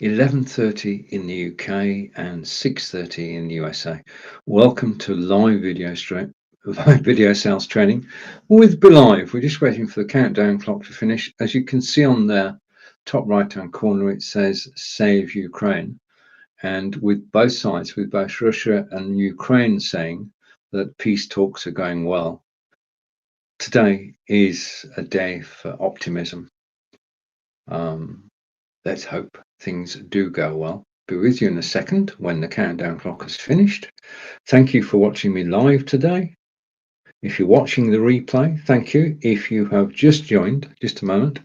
11:30 in the UK and 6:30 in the USA. Welcome to live video sales training with Be.Live. We're just waiting for the countdown clock to finish. As you can see on the top right hand corner, it says Save Ukraine. And with both sides, with both Russia and Ukraine saying that peace talks are going well, today is a day for optimism. Let's hope things do go well. Be with you in a second when the countdown clock is finished. Thank you for watching me live today. If you're watching the replay, thank you. If you have just joined, just a moment.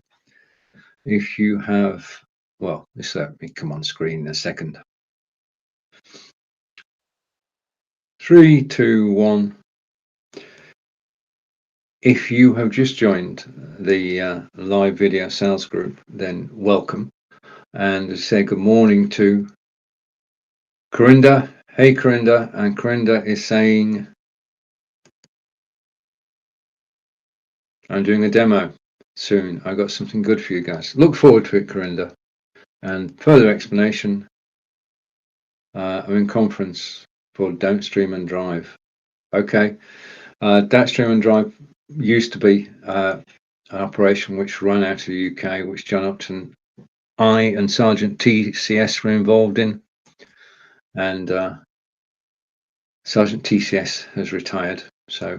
If you have, well, just let me come on screen in a second. 3, 2, 1. If you have just joined the live video sales group, then welcome. And say good morning to Corinda. Hey, Corinda. And Corinda is saying, I'm doing a demo soon. I got something good for you guys. Look forward to it, Corinda. And further explanation, I'm in conference for Don't Stream and Drive. Okay. Don't Stream and Drive used to be an operation which ran out of the UK, which John Upton, I and Sergeant TCS were involved in. And Sergeant TCS has retired. So,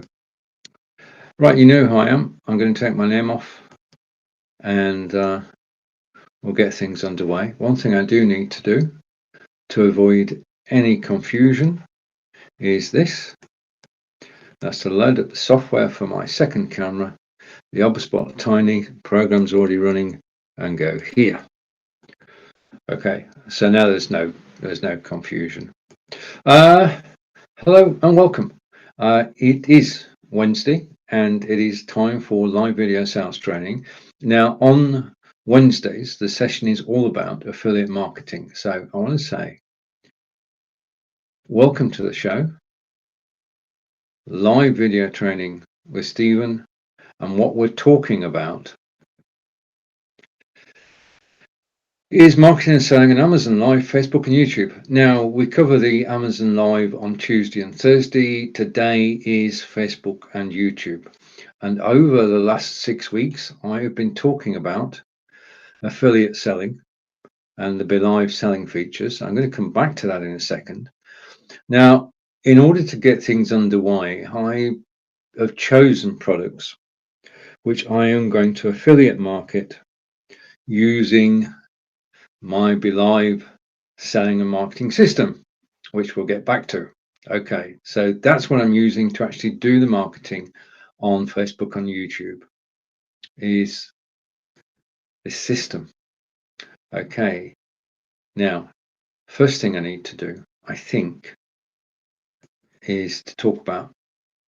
right, you know who I am. I'm going to take my name off and we'll get things underway. One thing I do need to do to avoid any confusion is this. That's to load up the software for my second camera. The OBSBot Tiny program's already running and go here. Okay, so now there's no confusion. Hello and welcome. It is Wednesday and it is time for live video sales training. Now on Wednesdays, the session is all about affiliate marketing. So I want to say, welcome to the show. Live video training with Stephen, and what we're talking about is marketing and selling on Amazon Live, Facebook and YouTube. Now we cover the Amazon Live on Tuesday and Thursday. Today is Facebook and YouTube. And over the last 6 weeks, I have been talking about affiliate selling and the Be.Live selling features. I'm going to come back to that in a second. Now, in order to get things underway, I have chosen products which I am going to affiliate market using my Be.Live selling and marketing system, which we'll get back to. Okay, so that's what I'm using to actually do the marketing on Facebook and YouTube, is this system. Okay, now, first thing I need to do, I think, is to talk about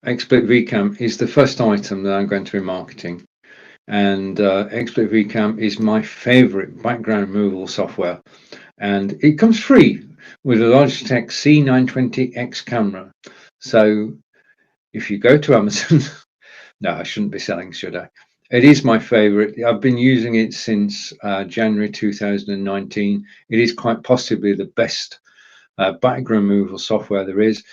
XSplit VCAM is the first item that I'm going to be marketing. And XSplit VCAM is my favorite background removal software. And it comes free with a Logitech C920X camera. So if you go to Amazon, no, I shouldn't be selling, should I? It is my favorite. I've been using it since January 2019. It is quite possibly the best background removal software there is.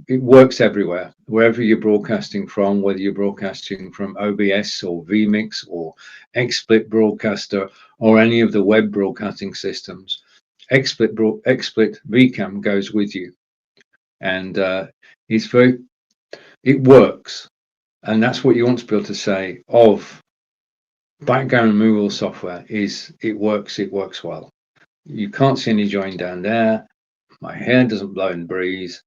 It works everywhere, wherever you're broadcasting from, whether you're broadcasting from OBS or vMix or XSplit Broadcaster or any of the web broadcasting systems. XSplit VCAM goes with you, and it works. And that's what you want to be able to say of background removal software, is it works well. You can't see any join down there. My hair doesn't blow in the breeze,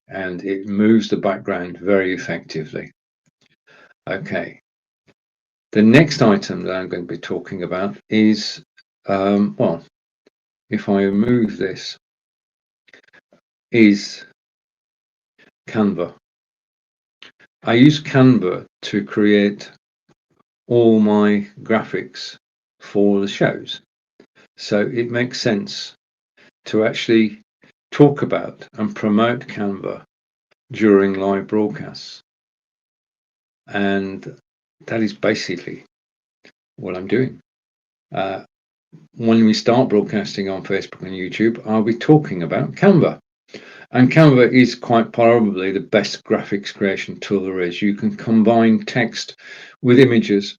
and it moves the background very effectively. Okay. The next item that I'm going to be talking about is, well, if I remove this, is Canva. I use Canva to create all my graphics for the shows. So it makes sense to actually talk about and promote Canva during live broadcasts. And that is basically what I'm doing. when we start broadcasting on Facebook and YouTube, I'll be talking about Canva. And Canva is quite probably the best graphics creation tool there is. You can combine text with images,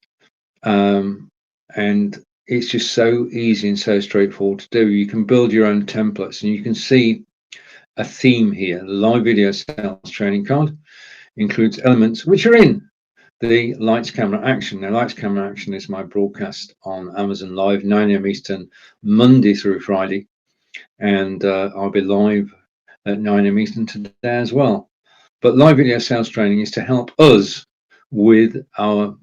and it's just so easy and so straightforward to do. You can build your own templates, and you can see a theme here. The live video sales training card includes elements which are in the Lights Camera Action. Now, Lights Camera Action is my broadcast on Amazon Live, 9 a.m. Eastern, Monday through Friday, and I'll be live at 9 a.m. Eastern today as well. But live video sales training is to help us with our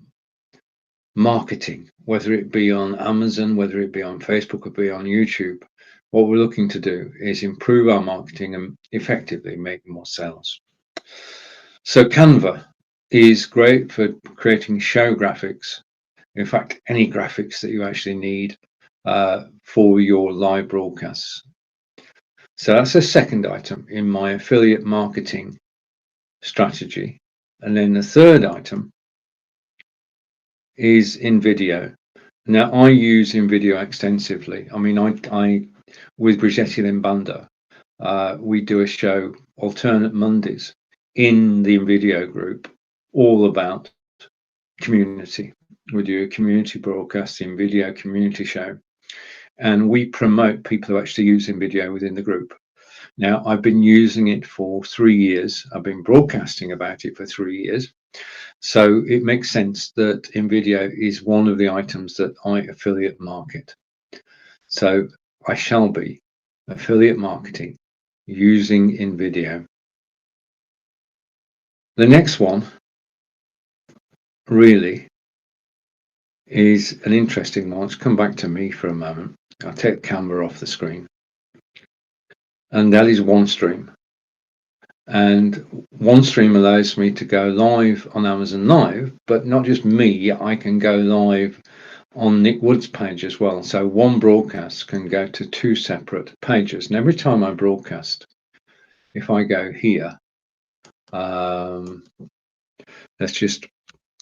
marketing, whether it be on Amazon, whether it be on Facebook, or be on YouTube. What we're looking to do is improve our marketing and effectively make more sales. So Canva is great for creating show graphics. In fact, any graphics that you actually need for your live broadcasts. So that's the second item in my affiliate marketing strategy. And then the third item is in video. Now I use in video extensively. I mean, I with Brigetti Limbanda, we do a show alternate Mondays in the video group, all about community. We do a community broadcasting video community show, and we promote people who actually use in video within the group. Now, I've been using it for 3 years. I've been broadcasting about it for 3 years. So it makes sense that InVideo is one of the items that I affiliate market. So I shall be affiliate marketing using InVideo. The next one really is an interesting one. Let's come back to me for a moment. I'll take the camera off the screen. And that is OneStream. And OneStream allows me to go live on Amazon Live, but not just me, I can go live on Nick Wood's page as well. So one broadcast can go to 2 separate pages. And every time I broadcast, if I go here, let's just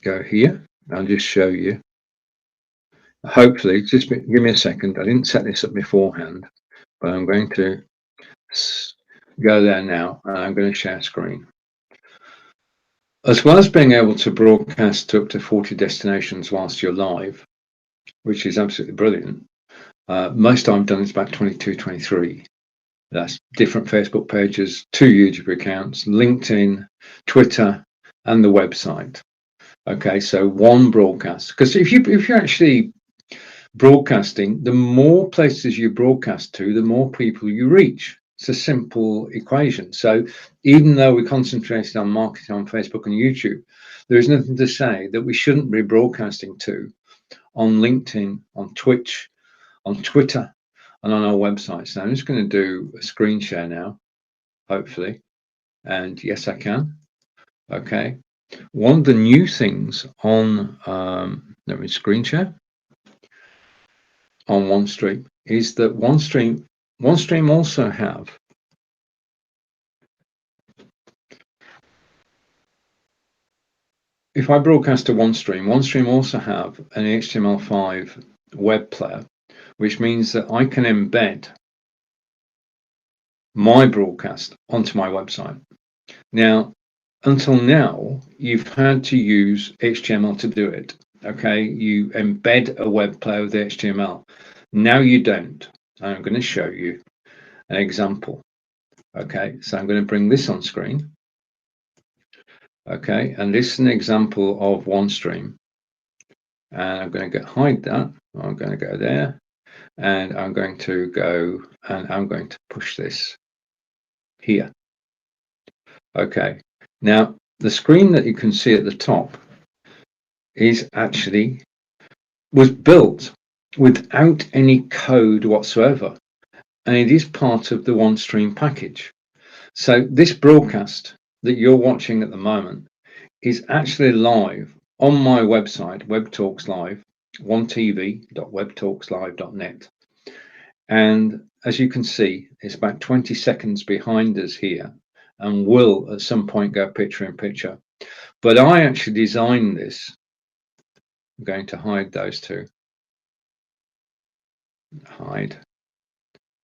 go here. I'll just show you. Hopefully, just give me a second. I didn't set this up beforehand, but I'm going to go there now, and I'm going to share screen. As well as being able to broadcast to up to 40 destinations whilst you're live, which is absolutely brilliant, most I've done is about 22, 23. That's different Facebook pages, 2 YouTube accounts, LinkedIn, Twitter, and the website. Okay, so one broadcast. Because if you're actually broadcasting, the more places you broadcast to, the more people you reach. It's a simple equation. So even though we're concentrating on marketing on Facebook and YouTube, there is nothing to say that we shouldn't be broadcasting to on LinkedIn, on Twitch, on Twitter, and on our website. So I'm just going to do a screen share now, hopefully. And yes, I can. Okay. One of the new things on, let me screen share on OneStream is that OneStream also have if I broadcast to OneStream also have an HTML5 web player, which means that I can embed my broadcast onto my website. Now, until now, you've had to use HTML to do it. Okay, you embed a web player with HTML. Now you don't. I'm going to show you an example. Okay, so I'm going to bring this on screen. Okay, and this is an example of OneStream. And I'm going to hide that. I'm going to go there, and I'm going to go and I'm going to push this here. Okay, now the screen that you can see at the top was built without any code whatsoever, and it is part of the OneStream package. So this broadcast that you're watching at the moment is actually live on my website, WebTalks Live, onetv.webtalkslive.net. And as you can see, it's about 20 seconds behind us here and will at some point go picture in picture. But I actually designed this. I'm going to hide those two. hide,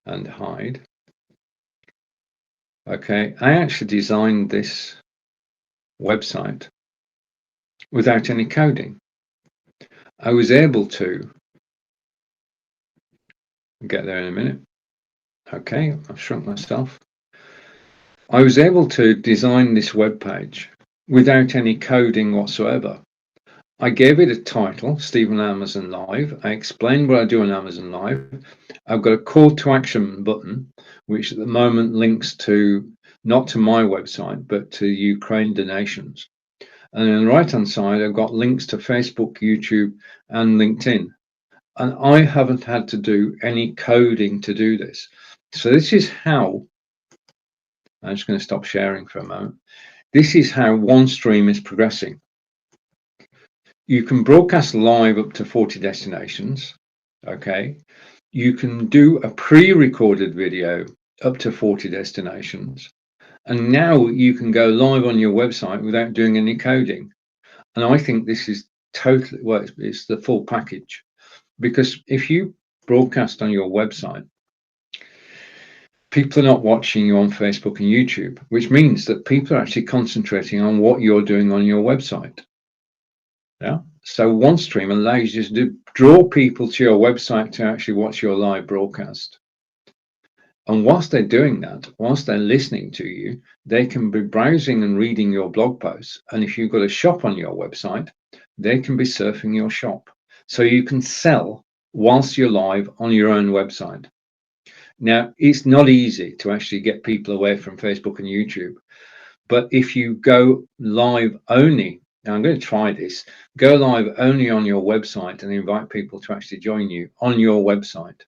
and hide. Okay, I actually designed this website without any coding. I was able to get there in a minute. Okay, I've shrunk myself. I was able to design this web page without any coding whatsoever. I gave it a title, Stephen Amazon Live. I explained what I do on Amazon Live. I've got a call to action button, which at the moment links to not to my website, but to Ukraine donations. And on the right-hand side, I've got links to Facebook, YouTube, and LinkedIn. And I haven't had to do any coding to do this. So this is how, I'm just going to stop sharing for a moment. This is how OneStream is progressing. You can broadcast live up to 40 destinations. Okay. You can do a pre-recorded video up to 40 destinations. And now you can go live on your website without doing any coding. And I think this is totally, well, it's the full package. Because if you broadcast on your website, people are not watching you on Facebook and YouTube, which means that people are actually concentrating on what you're doing on your website. Yeah. So OneStream allows you to draw people to your website to actually watch your live broadcast. And whilst they're doing that, whilst they're listening to you, they can be browsing and reading your blog posts. And if you've got a shop on your website, they can be surfing your shop. So you can sell whilst you're live on your own website. Now, it's not easy to actually get people away from Facebook and YouTube. But if you go live only, now I'm going to try this, go live only on your website and invite people to actually join you on your website.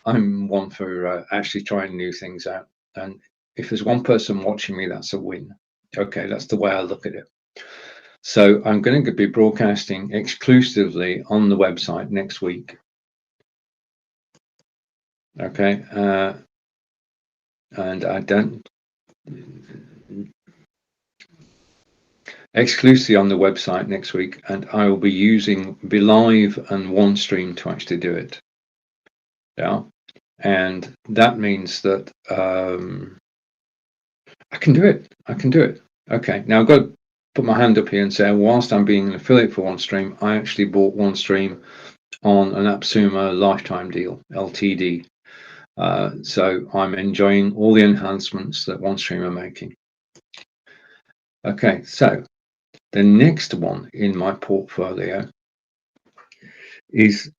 I'm one for actually trying new things out. And if there's one person watching me, that's a win. Okay, that's the way I look at it. So I'm going to be broadcasting exclusively on the website next week. Okay, and I don't exclusively on the website next week, and I will be using Be.Live and OneStream to actually do it. Yeah, and that means that I can do it. I can do it. Okay, now I've got to put my hand up here and say, whilst I'm being an affiliate for OneStream, I actually bought OneStream on an AppSumo lifetime deal, LTD. So I'm enjoying all the enhancements that OneStream are making. Okay, so the next one in my portfolio is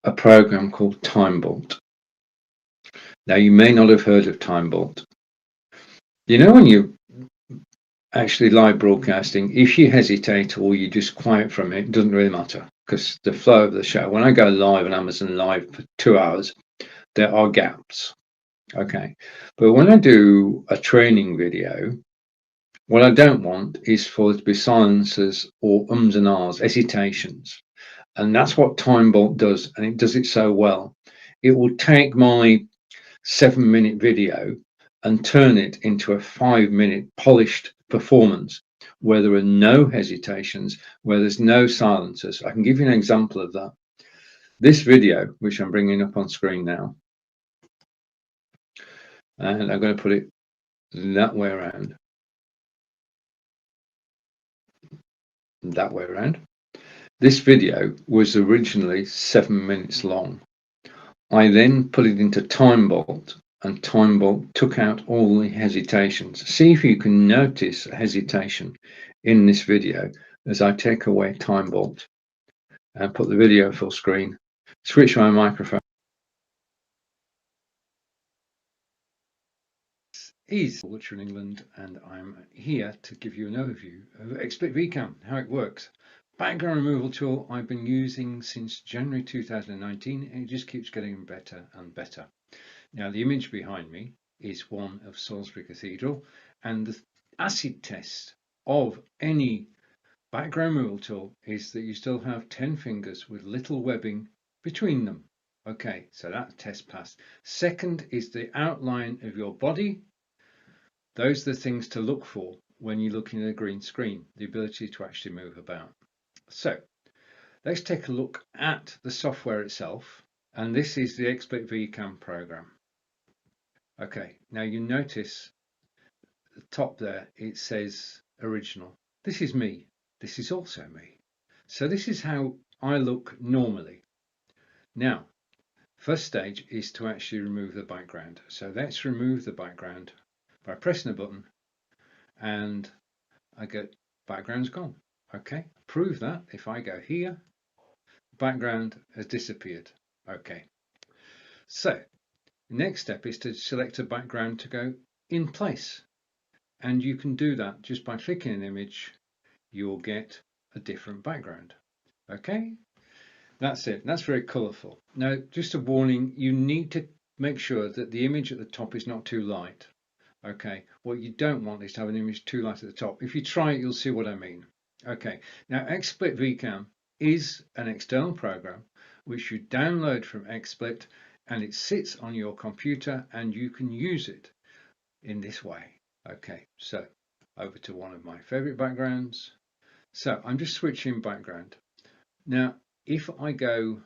a program called TimeBolt. Now, you may not have heard of TimeBolt. You know, when you actually live broadcasting, if you hesitate or you just quiet from it, it doesn't really matter because the flow of the show. When I go live on Amazon Live for 2 hours, there are gaps. Okay. But when I do a training video, what I don't want is for it to be silences or ums and ahs, hesitations. And that's what TimeBolt does. And it does it so well. It will take my 7-minute video and turn it into a 5-minute polished performance where there are no hesitations, where there's no silences. I can give you an example of that. This video, which I'm bringing up on screen now, and I'm going to put it that way around. That way around. This video was originally 7 minutes long. I then put it into TimeBolt, and TimeBolt took out all the hesitations. See if you can notice a hesitation in this video as I take away TimeBolt and put the video full screen, switch my microphone. This is Butcher in England, and I'm here to give you an overview of XSplit VCam, how it works. Background removal tool I've been using since January 2019, and it just keeps getting better and better. Now, the image behind me is one of Salisbury Cathedral, and the acid test of any background removal tool is that you still have 10 fingers with little webbing between them. Okay, so that test passed. Second is the outline of your body. Those are the things to look for when you're looking at a green screen, the ability to actually move about. So Let's take a look at the software itself. And this is the XSplit VCAM program. Okay, now you notice the top there, it says original. This is me. This is also me. So this is how I look normally. Now, first stage is to actually remove the background. So let's remove the background by pressing a button and I get background's gone. Okay, prove that if I go here, background has disappeared. Okay, so the next step is to select a background to go in place. And you can do that just by clicking an image, you'll get a different background. Okay, that's it. That's very colorful. Now, just a warning, you need to make sure that the image at the top is not too light. Okay, what you don't want is to have an image too light at the top. If you try it, you'll see what I mean. Okay, now XSplit VCAM is an external program which you download from XSplit, and it sits on your computer and you can use it in this way. Okay, so over to one of my favorite backgrounds. So I'm just switching background. Now, if I go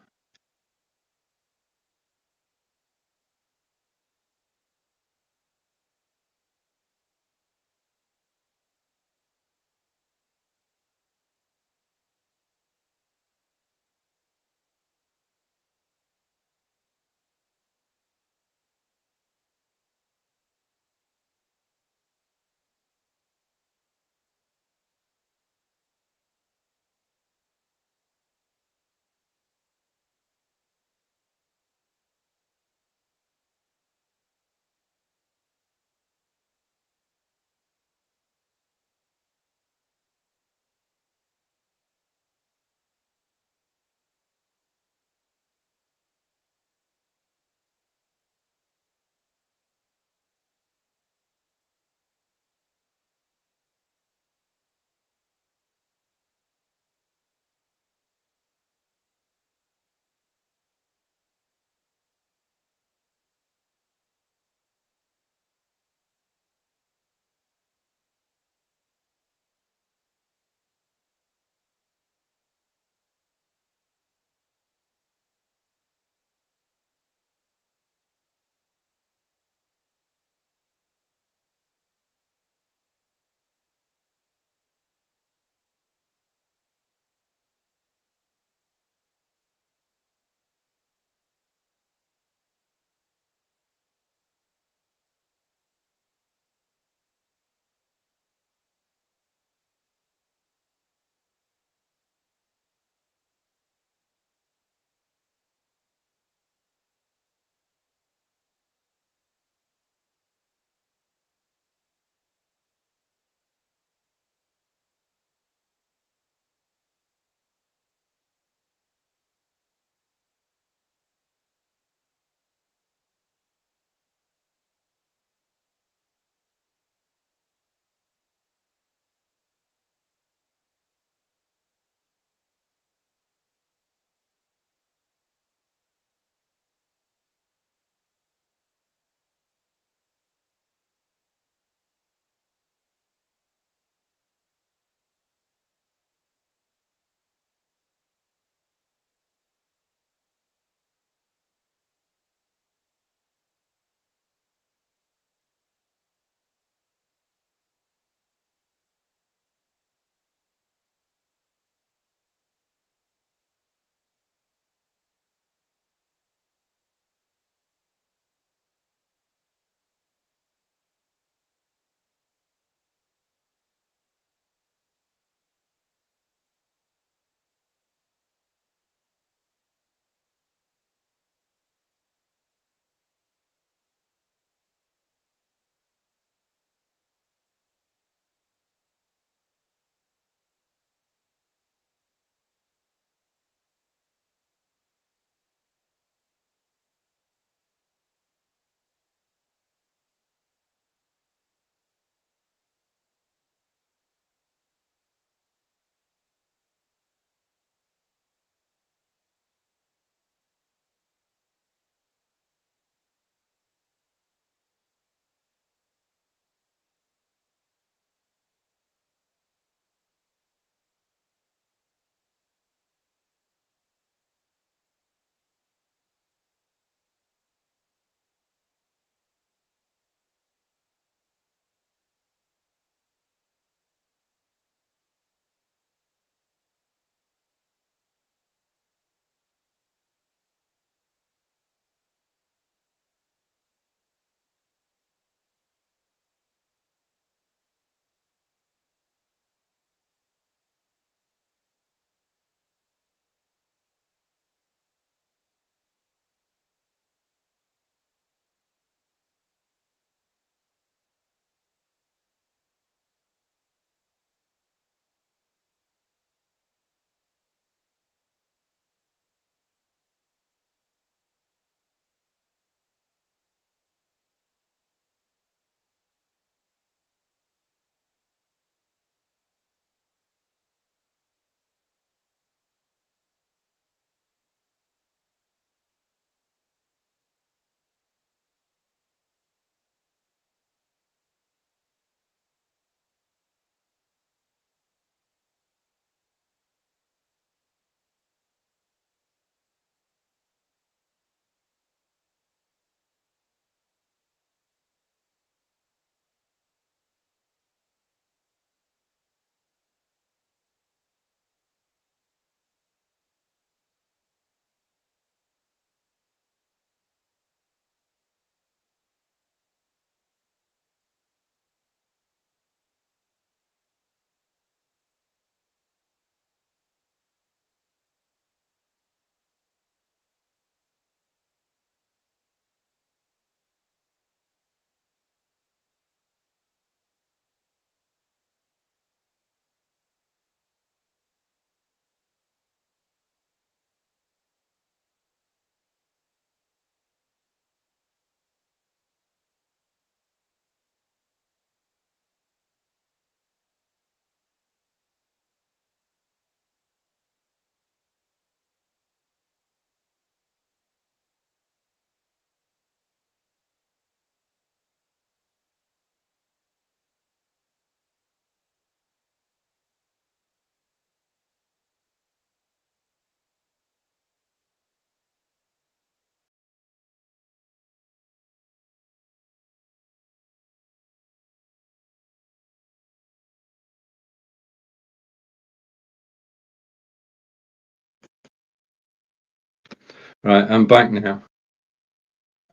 Right, I'm back now,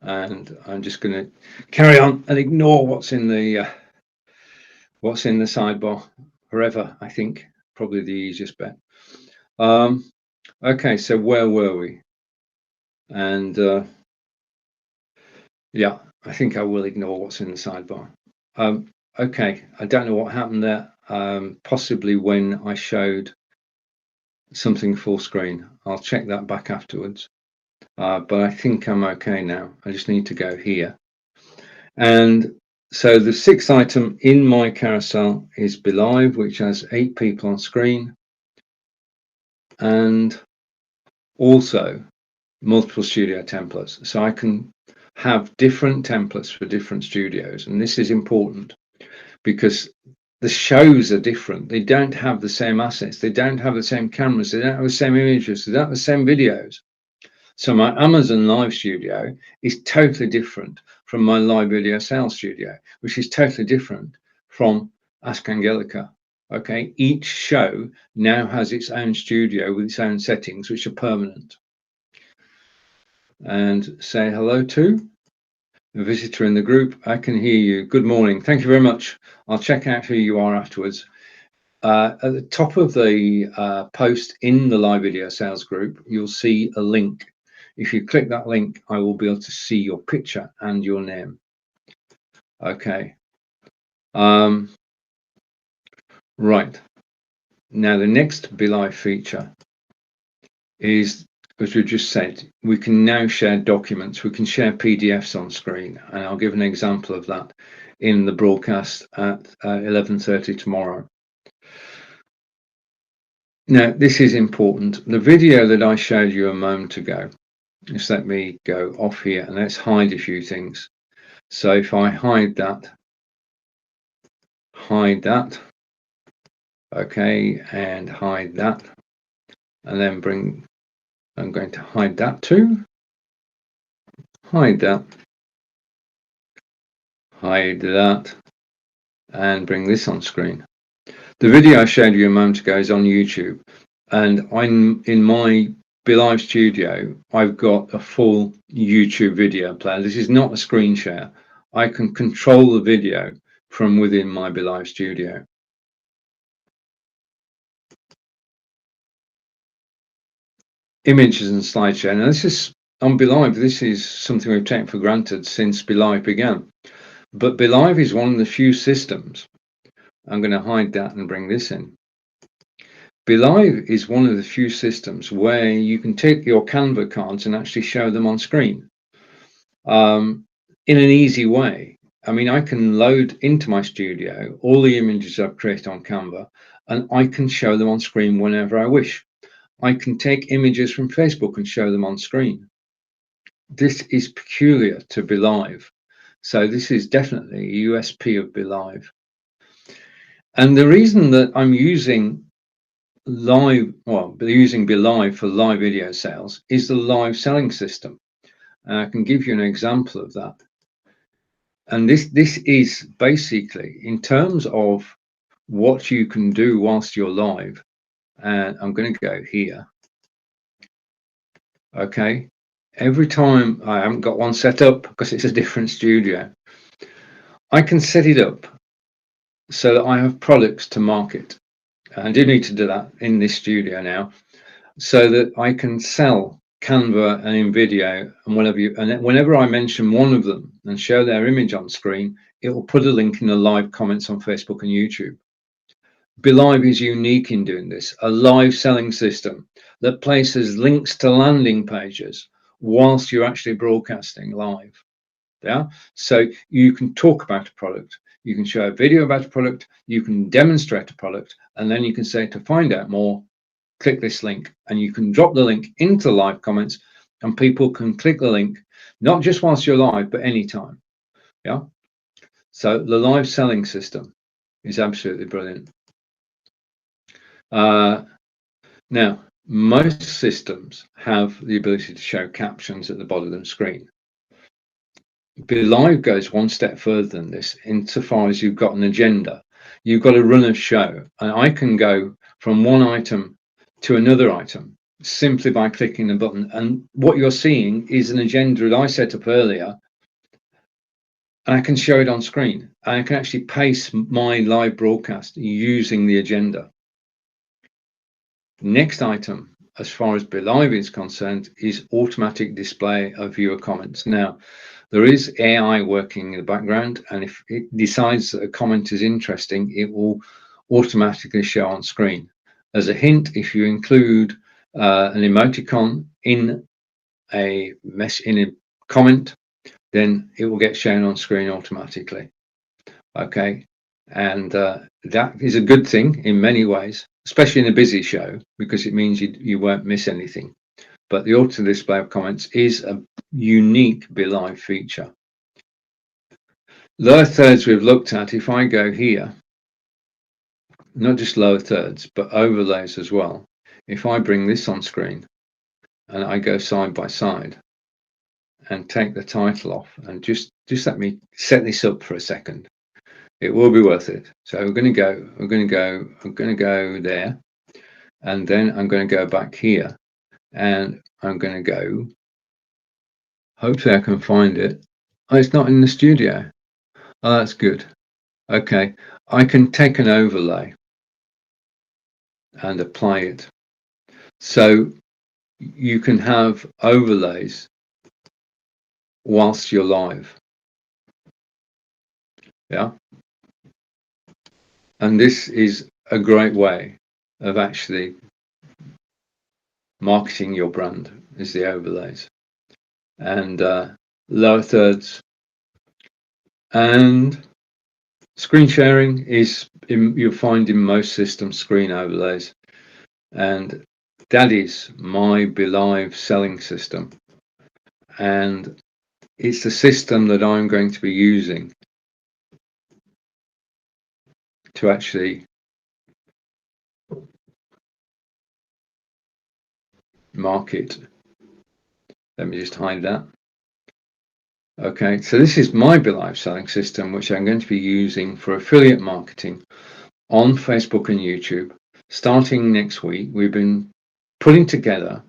and I'm just going to carry on and ignore what's in the sidebar forever. I think probably the easiest bet. Okay, so where were we? And yeah, I think I will ignore what's in the sidebar. Okay, I don't know what happened there. Possibly when I showed something full screen. I'll check that back afterwards. But I think I'm okay now. I just need to go here. And so the sixth item in my carousel is Be.Live, which has 8 people on screen, and also multiple studio templates. So I can have different templates for different studios. And this is important because the shows are different. They don't have the same assets. They don't have the same cameras. They don't have the same images. They don't have the same videos. So my Amazon Live studio is totally different from my live video sales studio, which is totally different from Ask Angelica. Okay, each show now has its own studio with its own settings, which are permanent. And say hello to a visitor in the group. I can hear you. Good morning. Thank you very much. I'll check out who you are afterwards. At the top of the post in the live video sales group, you'll see a link. If you click that link, I will be able to see your picture and your name. Okay. Right. Now, the next Be.Live feature is, as we just said, we can now share documents. We can share PDFs on screen. And I'll give an example of that in the broadcast at 11:30 tomorrow. Now, this is important. The video that I showed you a moment ago, just let me go off here and let's hide a few things. So if I hide that, okay, and hide that, and then bring, I'm going to hide that too, hide that, and bring this on screen. The video I showed you a moment ago is on YouTube, and I'm in my Be.Live studio. I've got a full YouTube video player. This is not a screen share. I can control the video from within my Be.Live studio. Images and slideshare. Now this is on Be.Live. This is something we've taken for granted since Be.Live began. But Be.Live is one of the few systems. I'm going to hide that and bring this in. Be.Live is one of the few systems where you can take your Canva cards and actually show them on screen in an easy way. I mean, I can load into my studio all the images I've created on Canva, and I can show them on screen whenever I wish. I can take images from Facebook and show them on screen. This is peculiar to Be.Live. So this is definitely a USP of Be.Live. And the reason that I'm using using Be.Live for live video sales is the live selling system. And I can give you an example of that. And this is basically in terms of what you can do whilst you're live. And I'm going to go here. Okay. Every time, I haven't got one set up because it's a different studio. I can set it up so that I have products to market. I do need to do that in this studio now, so that I can sell Canva and InVideo and whenever I mention one of them and show their image on screen, it will put a link in the live comments on Facebook and YouTube. Be.Live is unique in doing this, a live selling system that places links to landing pages whilst you're actually broadcasting live. Yeah, so you can talk about a product, you can show a video about a product, you can demonstrate a product, and then you can say, to find out more, click this link, and you can drop the link into live comments and people can click the link, not just whilst you're live, but anytime. Yeah, so the live selling system is absolutely brilliant. Now, most systems have the ability to show captions at the bottom of the screen. Be.Live goes one step further than this, insofar as you've got an agenda. You've got to run a show, and I can go from one item to another item. simply by clicking the button. And what you're seeing is an agenda that I set up earlier, and I can show it on screen. And I can actually paste my live broadcast using the agenda. Next item, as far as Be.Live is concerned, is automatic display of viewer comments. Now, there is AI working in the background, and if it decides that a comment is interesting, it will automatically show on screen. As a hint, if you include an emoticon in a comment, then it will get shown on screen automatically. Okay, and that is a good thing in many ways, especially in a busy show, because it means you won't miss anything. But the auto display of comments is a unique Be.Live feature. Lower thirds we've looked at. If I go here, not just lower thirds, but overlays as well. If I bring this on screen and I go side by side and take the title off, and just let me set this up for a second. It will be worth it. So I'm going to go there, and then I'm going to go back here, and I'm going to go, hopefully I can find it. Oh, it's not in the studio. Oh, that's good. Okay, I can take an overlay and apply it. So you can have overlays whilst you're live. Yeah. And this is a great way of actually marketing your brand, is the overlays. And lower thirds and screen sharing is you'll find in most systems screen overlays, and that is my Be.Live selling system, and it's the system that I'm going to be using to actually market. Let me just hide that. Okay, so this is my Be.Live selling system, which I'm going to be using for affiliate marketing on Facebook and YouTube. Starting next week, we've been putting together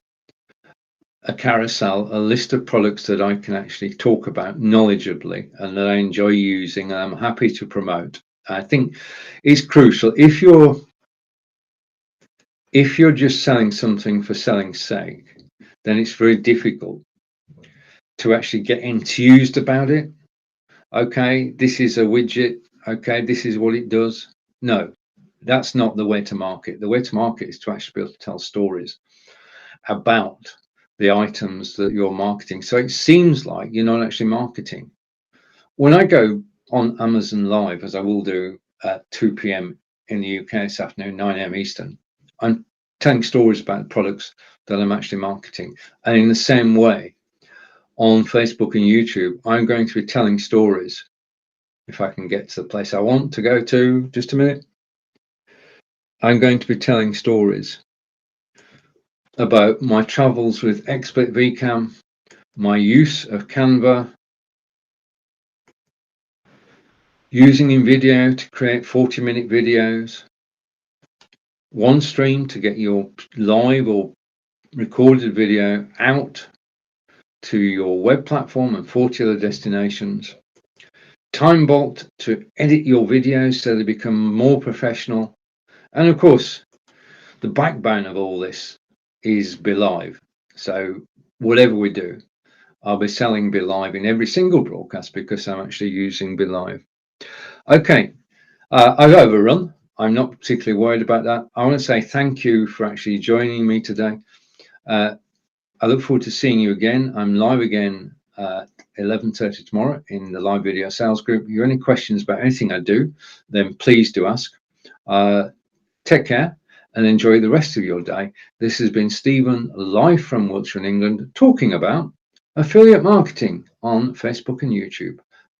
a carousel, a list of products that I can actually talk about knowledgeably and that I enjoy using and I'm happy to promote. I think it's crucial. If you're just selling something for selling's sake, then it's very difficult to actually get enthused about it. Okay, this is a widget. Okay, this is what it does. No, that's not the way to market. The way to market is to actually be able to tell stories about the items that you're marketing. So it seems like you're not actually marketing. When I go on Amazon Live, as I will do at 2 p.m. in the UK this afternoon, 9 a.m. Eastern, I'm telling stories about products that I'm actually marketing. And in the same way, on Facebook and YouTube, I'm going to be telling stories. If I can get to the place I want to go to, just a minute. I'm going to be telling stories about my travels with XSplit VCam, my use of Canva, using InVideo to create 40-minute videos, OneStream to get your live or recorded video out to your web platform and 40 other destinations, TimeBolt to edit your videos so they become more professional, and of course, the backbone of all this is Be.Live. So whatever we do, I'll be selling Be.Live in every single broadcast because I'm actually using Be.Live. Okay, I've overrun. I'm not particularly worried about that. I want to say thank you for actually joining me today. I look forward to seeing you again. I'm live again at 11:30 tomorrow in the live video sales group. If you have any questions about anything I do, then please do ask. Take care and enjoy the rest of your day. This has been Stephen, live from Wiltshire in England, talking about affiliate marketing on Facebook and YouTube.